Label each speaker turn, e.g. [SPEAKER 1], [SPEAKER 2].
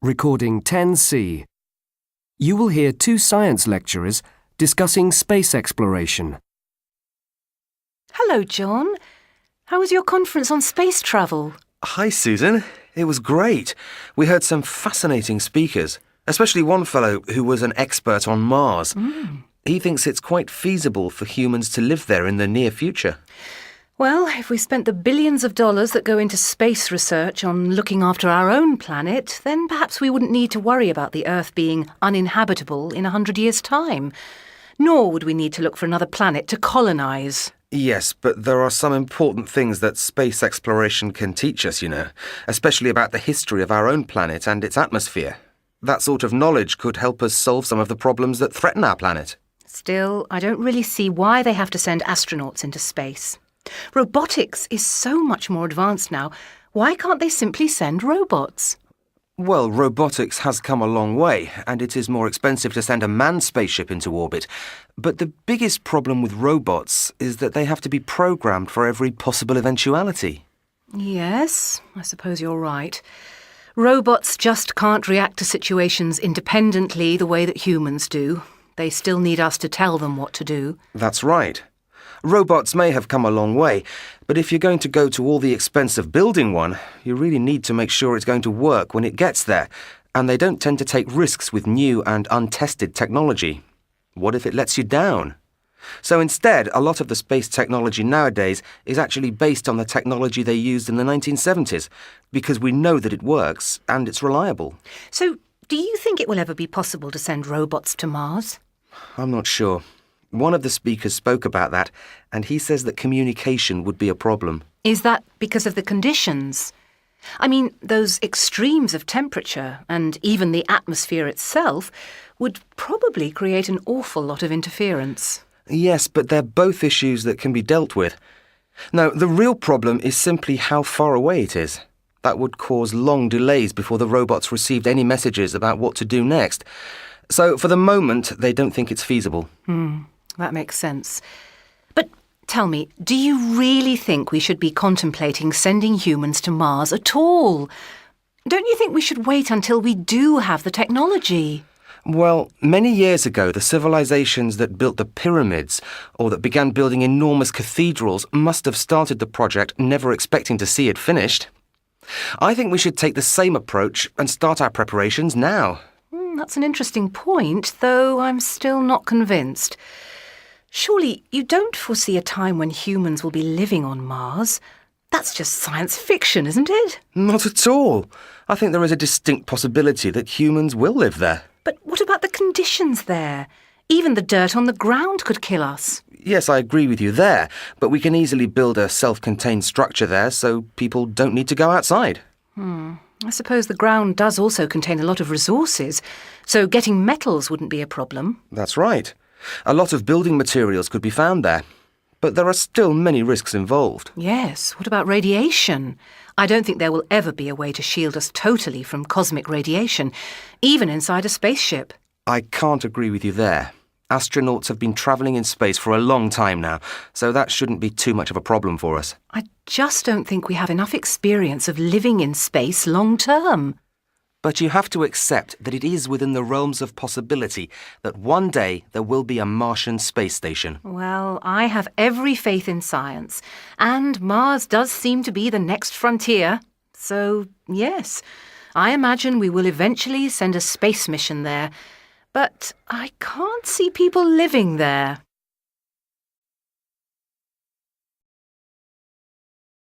[SPEAKER 1] Recording 10C. You will hear two science lecturers discussing space exploration.
[SPEAKER 2] Hello, John. How was your conference on space travel?
[SPEAKER 3] Hi, Susan. It was great. We heard some fascinating speakers, especially one fellow who was an expert on Mars. He thinks it's quite feasible for humans to live there in the near future.
[SPEAKER 2] Well, if we spent the billions of dollars that go into space research on looking after our own planet, then perhaps we wouldn't need to worry about the Earth being uninhabitable in 100 years' time. Nor would we need to look for another planet to colonise.
[SPEAKER 3] Yes, but there are some important things that space exploration can teach us, especially about the history of our own planet and its atmosphere. That sort of knowledge could help us solve some of the problems that threaten our planet.
[SPEAKER 2] Still, I don't really see why they have to send astronauts into space. Robotics is so much more advanced now. Why can't they simply send robots?
[SPEAKER 3] Well, robotics has come a long way, and it is more expensive to send a manned spaceship into orbit. But the biggest problem with robots is that they have to be programmed for every possible eventuality.
[SPEAKER 2] Yes, I suppose you're right. Robots just can't react to situations independently the way that humans do. They still need us to tell them what to do.
[SPEAKER 3] That's right. Robots may have come a long way, but if you're going to go to all the expense of building one, you really need to make sure it's going to work when it gets there, and they don't tend to take risks with new and untested technology. What if it lets you down? So instead, a lot of the space technology nowadays is actually based on the technology they used in the 1970s, because we know that it works and it's reliable.
[SPEAKER 2] So, do you think it will ever be possible to send robots to Mars?
[SPEAKER 3] I'm not sure. One of the speakers spoke about that, and he says that communication would be a problem.
[SPEAKER 2] Is that because of the conditions? I mean, those extremes of temperature and even the atmosphere itself would probably create an awful lot of interference.
[SPEAKER 3] Yes, but they're both issues that can be dealt with. Now, the real problem is simply how far away it is. That would cause long delays before the robots received any messages about what to do next. So, for the moment, they don't think it's feasible.
[SPEAKER 2] That makes sense. But tell me, do you really think we should be contemplating sending humans to Mars at all? Don't you think we should wait until we do have the technology?
[SPEAKER 3] Well, many years ago, the civilizations that built the pyramids or that began building enormous cathedrals must have started the project never expecting to see it finished. I think we should take the same approach and start our preparations now.
[SPEAKER 2] That's an interesting point, though I'm still not convinced. Surely you don't foresee a time when humans will be living on Mars? That's just science fiction, isn't it?
[SPEAKER 3] Not at all. I think there is a distinct possibility that humans will live there.
[SPEAKER 2] But what about the conditions there? Even the dirt on the ground could kill us.
[SPEAKER 3] Yes, I agree with you there, but we can easily build a self-contained structure there so people don't need to go outside.
[SPEAKER 2] I suppose the ground does also contain a lot of resources, so getting metals wouldn't be a problem.
[SPEAKER 3] That's right. A lot of building materials could be found there, but there are still many risks involved.
[SPEAKER 2] Yes, what about radiation? I don't think there will ever be a way to shield us totally from cosmic radiation, even inside a spaceship.
[SPEAKER 3] I can't agree with you there. Astronauts have been travelling in space for a long time now, so that shouldn't be too much of a problem for us.
[SPEAKER 2] I just don't think we have enough experience of living in space long term.
[SPEAKER 3] But you have to accept that it is within the realms of possibility that one day there will be a Martian space station.
[SPEAKER 2] Well, I have every faith in science, and Mars does seem to be the next frontier. So, yes, I imagine we will eventually send a space mission there. But I can't see people living there.